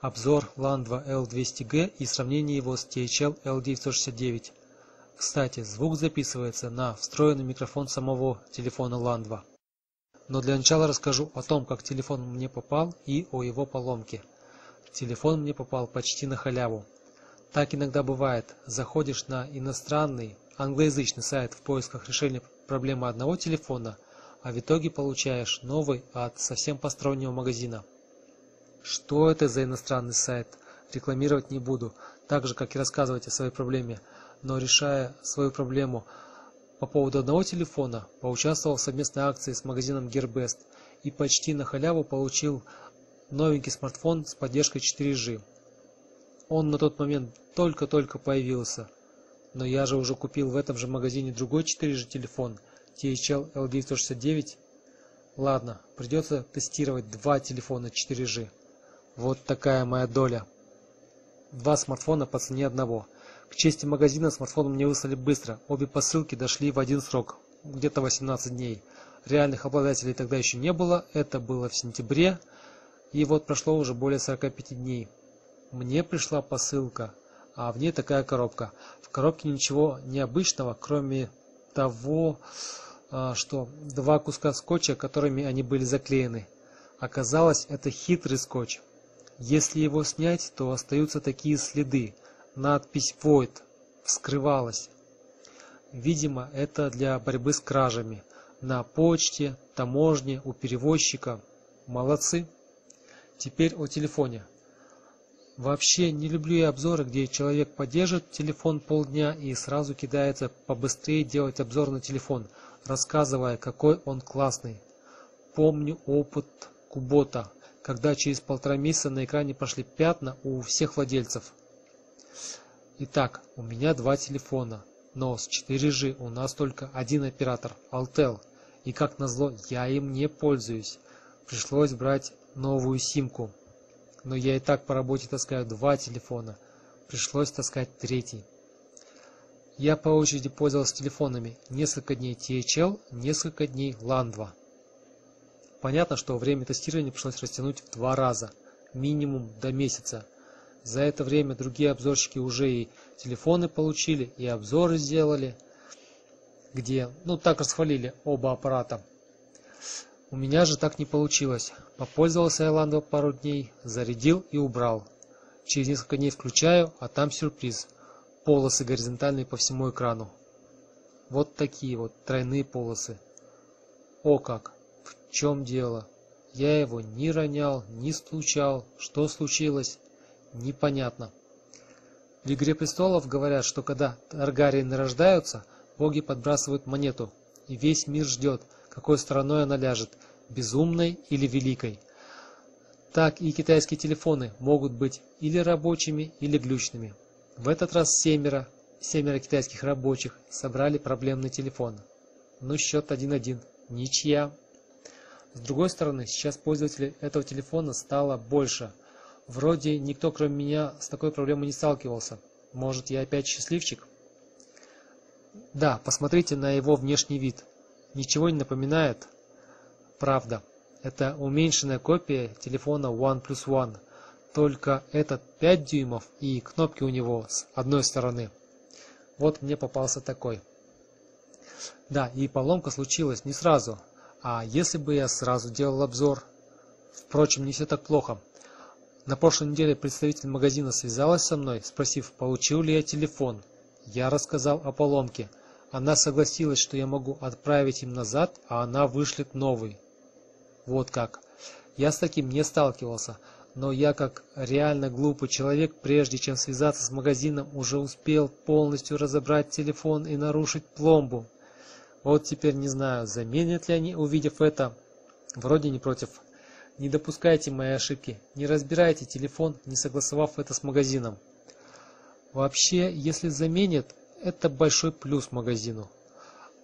Обзор LAN2 L200G и сравнение его с THL L969. Кстати, звук записывается на встроенный микрофон самого телефона LAN2. Но для начала расскажу о том, как телефон мне попал и о его поломке. Телефон мне попал почти на халяву. Так иногда бывает. Заходишь на иностранный, англоязычный сайт в поисках решения проблемы одного телефона, а в итоге получаешь новый от совсем постороннего магазина. Что это за иностранный сайт? Рекламировать не буду, так же как и рассказывать о своей проблеме. Но решая свою проблему по поводу одного телефона, поучаствовал в совместной акции с магазином Gearbest и почти на халяву получил новенький смартфон с поддержкой 4G. Он на тот момент только-только появился, но я же уже купил в этом же магазине другой 4G телефон THL L969. Ладно, придется тестировать два телефона 4G. Вот такая моя доля. Два смартфона по цене одного. К чести магазина, смартфон мне выслали быстро. Обе посылки дошли в один срок, где-то 18 дней. Реальных обладателей тогда еще не было, это было в сентябре. И вот прошло уже более 45 дней. Мне пришла посылка, а в ней такая коробка. В коробке ничего необычного, кроме того, что два куска скотча, которыми они были заклеены. Оказалось, это хитрый скотч. Если его снять, то остаются такие следы. Надпись Void вскрывалась. Видимо, это для борьбы с кражами. На почте, таможне, у перевозчика. Молодцы. Теперь о телефоне. Вообще не люблю я обзоры, где человек поддержит телефон полдня и сразу кидается побыстрее делать обзор на телефон, рассказывая, какой он классный. Помню опыт Кубота, когда через 1,5 месяца на экране пошли пятна у всех владельцев. Итак, у меня два телефона, но с 4G у нас только один оператор, Altel, и как назло я им не пользуюсь. Пришлось брать новую симку. Но я и так по работе таскаю два телефона. Пришлось таскать третий. Я по очереди пользовался телефонами. Несколько дней THL, несколько дней LAN2. Понятно, что время тестирования пришлось растянуть в 2 раза. Минимум до месяца. За это время другие обзорщики уже и телефоны получили, и обзоры сделали. Где, так расхвалили оба аппарата. У меня же так не получилось. Попользовался я LAN2 пару дней, зарядил и убрал. Через несколько дней включаю, а там сюрприз. Полосы горизонтальные по всему экрану. Вот такие вот тройные полосы. О как! В чем дело? Я его не ронял, не стучал. Что случилось? Непонятно. В «Игре престолов» говорят, что когда Таргариены рождаются, боги подбрасывают монету, и весь мир ждет, какой стороной она ляжет, безумной или великой. Так и китайские телефоны могут быть или рабочими, или глючными. В этот раз семеро китайских рабочих собрали проблемный телефон. Счет 1-1. Ничья. С другой стороны, сейчас пользователей этого телефона стало больше. Вроде никто, кроме меня, с такой проблемой не сталкивался. Может, я опять счастливчик? Да, посмотрите на его внешний вид. Ничего не напоминает? Правда. Это уменьшенная копия телефона OnePlus One. Только этот 5 дюймов и кнопки у него с одной стороны. Вот мне попался такой. Да, и поломка случилась не сразу. А если бы я сразу делал обзор? Впрочем, не все так плохо. На прошлой неделе представитель магазина связалась со мной, спросив, получил ли я телефон. Я рассказал о поломке. Она согласилась, что я могу отправить им назад, а она вышлет новый. Вот как. Я с таким не сталкивался, но я как реально глупый человек, прежде чем связаться с магазином, уже успел полностью разобрать телефон и нарушить пломбу. Вот теперь не знаю, заменят ли они, увидев это. Вроде не против. Не допускайте моей ошибки, не разбирайте телефон, не согласовав это с магазином. Вообще, если заменят, это большой плюс магазину.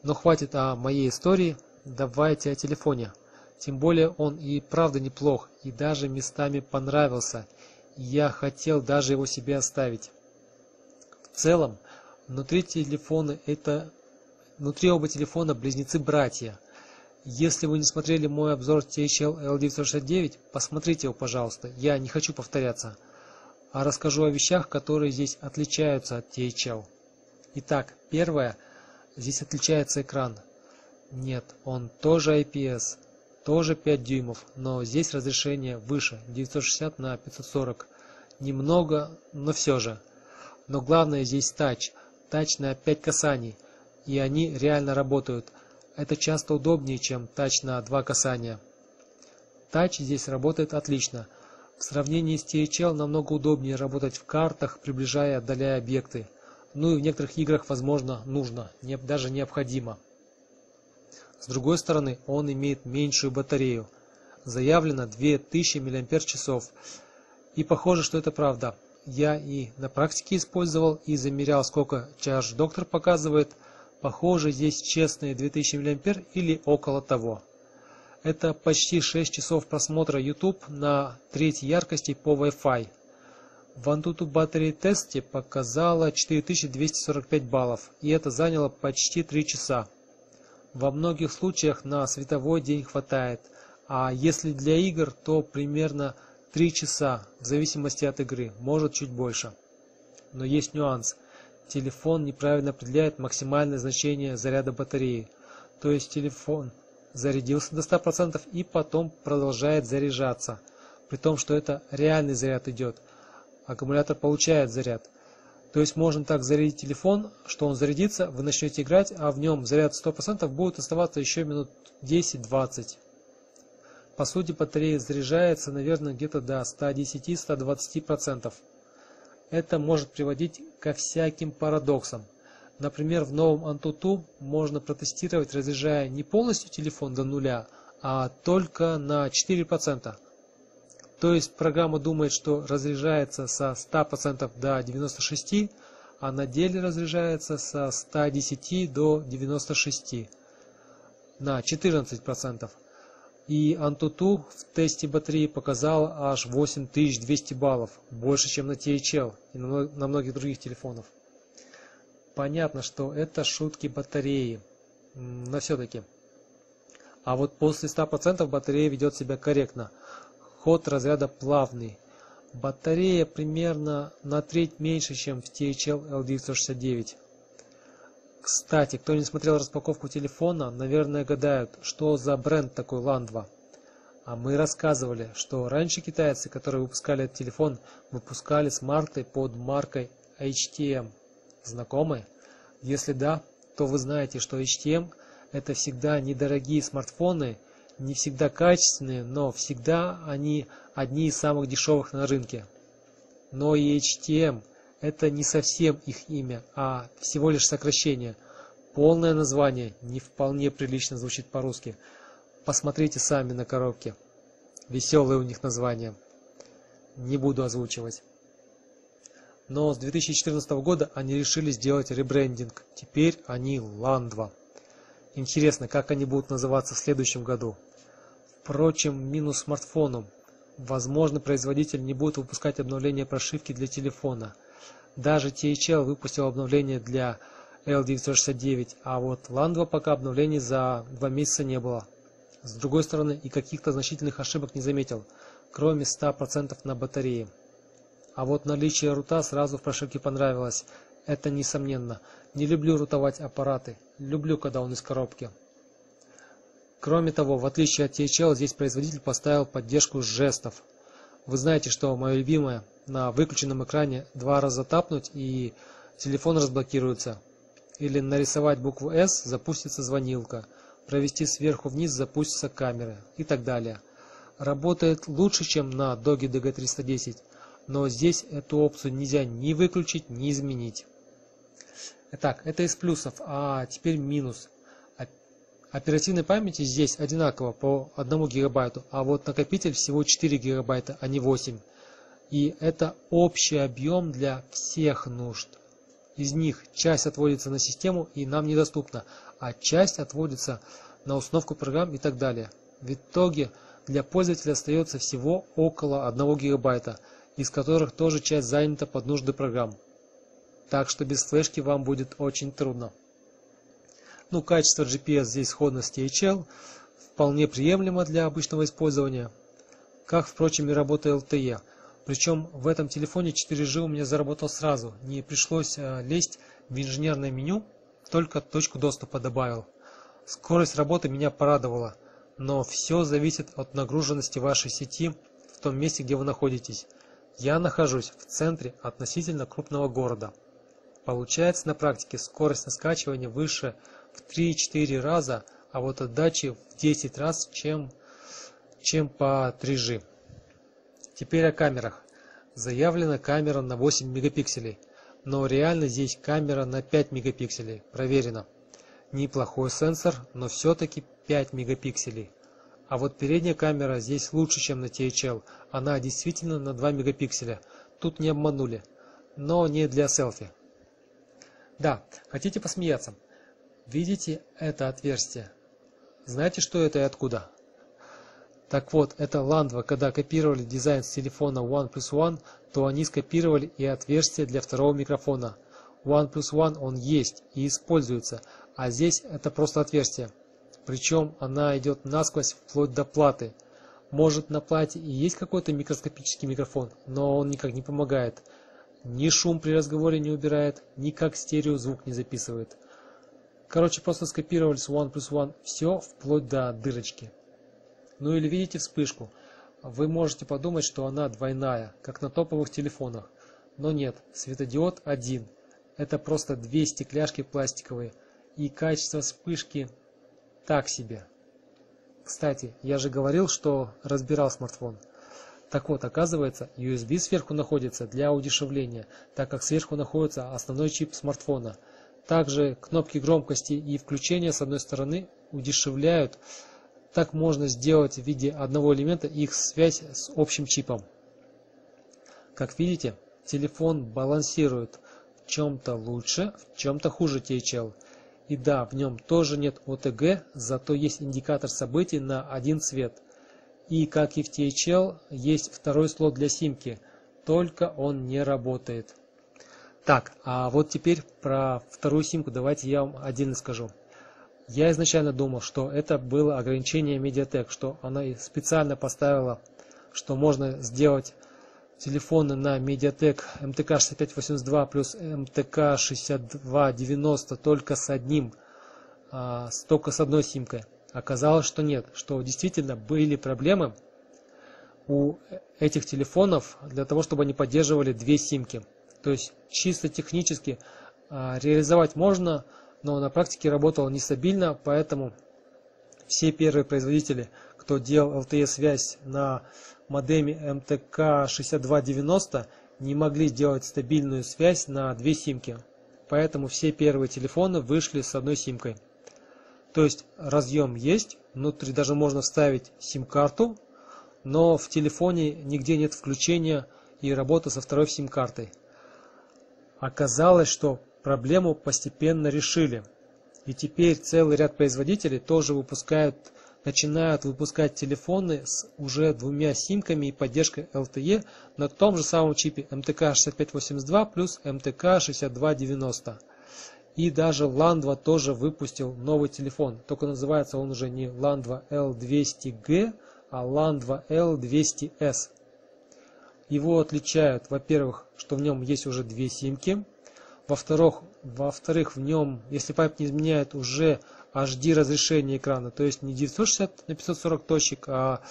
Но хватит о моей истории, давайте о телефоне. Тем более он и правда неплох, и даже местами понравился. Я хотел даже его себе оставить. В целом, внутри оба телефона близнецы-братья. Если вы не смотрели мой обзор THL L969, посмотрите его, пожалуйста. Я не хочу повторяться. а расскажу о вещах, которые здесь отличаются от THL. Итак, первое, здесь отличается экран. Нет, он тоже IPS, тоже 5 дюймов, но здесь разрешение выше, 960 на 540. Немного, но все же. Но главное здесь тач на 5 касаний, и они реально работают. Это часто удобнее, чем тач на 2 касания. Тач здесь работает отлично. В сравнении с THL намного удобнее работать в картах, приближая и отдаляя объекты. Ну и в некоторых играх, возможно, нужно, даже необходимо. С другой стороны, он имеет меньшую батарею. Заявлено 2000 мАч. И похоже, что это правда. Я и на практике использовал и замерял, сколько Charge Doctor показывает. Похоже, здесь честные 2000 мА или около того. Это почти 6 часов просмотра YouTube на третьей яркости по Wi-Fi. В AnTuTu Battery тесте показало 4245 баллов, и это заняло почти 3 часа. Во многих случаях на световой день хватает, а если для игр, то примерно 3 часа, в зависимости от игры, может чуть больше. Но есть нюанс. Телефон неправильно определяет максимальное значение заряда батареи. То есть телефон зарядился до 100% и потом продолжает заряжаться. При том, что это реальный заряд идет. Аккумулятор получает заряд. То есть можно так зарядить телефон, что он зарядится, вы начнете играть, а в нем заряд 100% будет оставаться еще минут 10-20. По сути, батарея заряжается, наверное, где-то до 110-120%. Это может приводить ко всяким парадоксам. Например, в новом AnTuTu можно протестировать, разряжая не полностью телефон до нуля, а только на 4%. То есть программа думает, что разряжается со 100% до 96%, а на деле разряжается со 110 до 96% на 14%. И AnTuTu в тесте батареи показал аж 8200 баллов, больше, чем на THL и на многих других телефонах. Понятно, что это шутки батареи, но все-таки. А вот после 100% батарея ведет себя корректно. Ход разряда плавный. Батарея примерно на треть меньше, чем в THL L969. Кстати, кто не смотрел распаковку телефона, наверное гадают, что за бренд такой Landva. А мы рассказывали, что раньше китайцы, которые выпускали этот телефон, выпускали смарты под маркой HTM. Знакомы? Если да, то вы знаете, что HTM это всегда недорогие смартфоны, не всегда качественные, но всегда они одни из самых дешевых на рынке. Но и HTM это не совсем их имя, а всего лишь сокращение. Полное название не вполне прилично звучит по-русски. Посмотрите сами на коробке. Веселые у них названия. Не буду озвучивать. Но с 2014 года они решили сделать ребрендинг. Теперь они Landva. Интересно, как они будут называться в следующем году. Впрочем, минус смартфону. Возможно, производитель не будет выпускать обновления прошивки для телефона. Даже THL выпустил обновление для L969, а вот Landva пока обновлений за 2 месяца не было. С другой стороны, и каких-то значительных ошибок не заметил, кроме 100% на батарее. А вот наличие рута сразу в прошивке понравилось. Это несомненно. Не люблю рутовать аппараты. Люблю, когда он из коробки. Кроме того, в отличие от THL, здесь производитель поставил поддержку жестов. Вы знаете, что мое любимое, на выключенном экране 2 раза тапнуть и телефон разблокируется. Или нарисовать букву S, запустится звонилка. Провести сверху вниз, запустится камера и так далее. Работает лучше, чем на Doge DG310, но здесь эту опцию нельзя ни выключить, ни изменить. Итак, это из плюсов, а теперь минус. Оперативной памяти здесь одинаково по 1 гигабайту, а вот накопитель всего 4 гигабайта, а не 8. И это общий объем для всех нужд. Из них часть отводится на систему и нам недоступна, а часть отводится на установку программ и так далее. В итоге для пользователя остается всего около 1 гигабайта, из которых тоже часть занята под нужды программ. Так что без флешки вам будет очень трудно. Ну, качество GPS здесь сходно с THL, вполне приемлемо для обычного использования, как, впрочем, и работа LTE. Причем в этом телефоне 4G у меня заработал сразу. Не пришлось лезть в инженерное меню, только точку доступа добавил. Скорость работы меня порадовала, но все зависит от нагруженности вашей сети в том месте, где вы находитесь. Я нахожусь в центре относительно крупного города. Получается на практике скорость на скачивание выше в 3-4 раза, а вот отдачи в 10 раз, чем по 3G. Теперь о камерах. Заявлена камера на 8 мегапикселей, но реально здесь камера на 5 мегапикселей. Проверено. Неплохой сенсор, но все-таки 5 мегапикселей. А вот передняя камера здесь лучше, чем на THL. Она действительно на 2 мегапикселя. Тут не обманули. Но не для селфи. Да, хотите посмеяться? Видите это отверстие? Знаете, что это и откуда? Так вот, это Landva, когда копировали дизайн с телефона OnePlus One, то они скопировали и отверстие для второго микрофона. OnePlus One он есть и используется, а здесь это просто отверстие. Причем она идет насквозь вплоть до платы. Может, на плате и есть какой-то микроскопический микрофон, но он никак не помогает. Ни шум при разговоре не убирает, ни как стерео звук не записывает. Короче, просто скопировали с OnePlus One все вплоть до дырочки. Ну или видите вспышку. Вы можете подумать, что она двойная, как на топовых телефонах. Но нет, светодиод один. Это просто две стекляшки пластиковые. И качество вспышки так себе. Кстати, я же говорил, что разбирал смартфон. Так вот, оказывается, USB сверху находится для удешевления, так как сверху находится основной чип смартфона. Также кнопки громкости и включения с одной стороны удешевляют. Так можно сделать в виде одного элемента их связь с общим чипом. Как видите, телефон балансирует в чем-то лучше, в чем-то хуже THL. И да, в нем тоже нет OTG, зато есть индикатор событий на один цвет. И как и в THL, есть второй слот для симки, только он не работает. Так, а вот теперь про вторую симку давайте я вам отдельно скажу. Я изначально думал, что это было ограничение Mediatek, что она специально поставила, что можно сделать телефоны на Mediatek MTK 6582 плюс MTK 6290 только с одной симкой. Оказалось, что нет, что действительно были проблемы у этих телефонов для того, чтобы они поддерживали две симки. То есть чисто технически реализовать можно, но на практике работало нестабильно, поэтому все первые производители, кто делал LTE-связь на модеме MTK 6290, не могли сделать стабильную связь на две симки. Поэтому все первые телефоны вышли с одной симкой. То есть разъем есть, внутри даже можно вставить сим-карту, но в телефоне нигде нет включения и работы со второй сим-картой. Оказалось, что проблему постепенно решили. И теперь целый ряд производителей тоже начинают выпускать телефоны с уже двумя симками и поддержкой LTE на том же самом чипе MTK 6582 плюс MTK 6290. И даже Landva тоже выпустил новый телефон, только называется он уже не Landva L200G, а Landva L200S. Его отличают, во-первых, что в нем есть уже две симки, во-вторых, в нем, если память не изменяет, уже HD разрешение экрана, то есть не 960 на 540 точек, а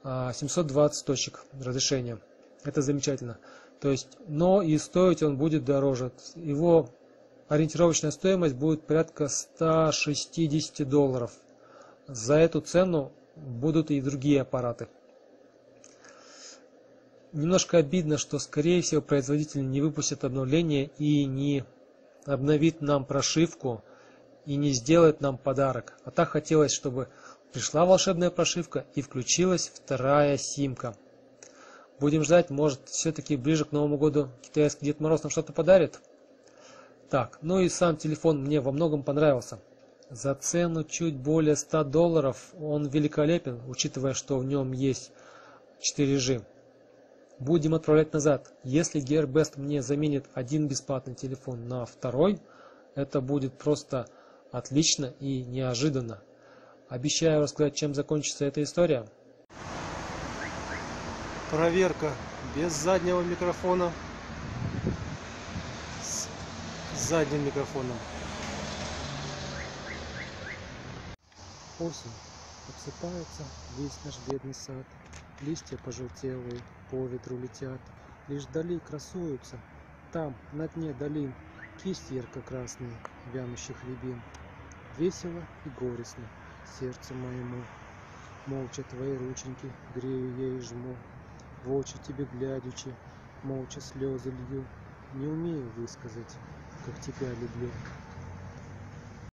720 точек разрешения. Это замечательно. То есть, но и стоить он будет дороже. Его ориентировочная стоимость будет порядка $160. За эту цену будут и другие аппараты. Немножко обидно, что скорее всего производитель не выпустит обновление и не обновит нам прошивку и не сделает нам подарок. А так хотелось, чтобы пришла волшебная прошивка и включилась вторая симка. Будем ждать, может все-таки ближе к Новому году китайский Дед Мороз нам что-то подарит. Так, ну и сам телефон мне во многом понравился. За цену чуть более $100 он великолепен, учитывая, что в нем есть 4G. Будем отправлять назад. Если Gearbest мне заменит один бесплатный телефон на второй, это будет просто отлично и неожиданно. Обещаю рассказать, чем закончится эта история. Проверка без заднего микрофона, с задним микрофоном. Осень. Обсыпается весь наш бедный сад, листья пожелтелые по ветру летят, лишь вдали красуются, там, на дне долин, кисти ярко-красные вянущих рябин. Весело и горестно сердцу моему, молча твои рученьки грею я и жму, в очи тебе глядячи, молча слезы лью, не умею высказать, как тебя люблю.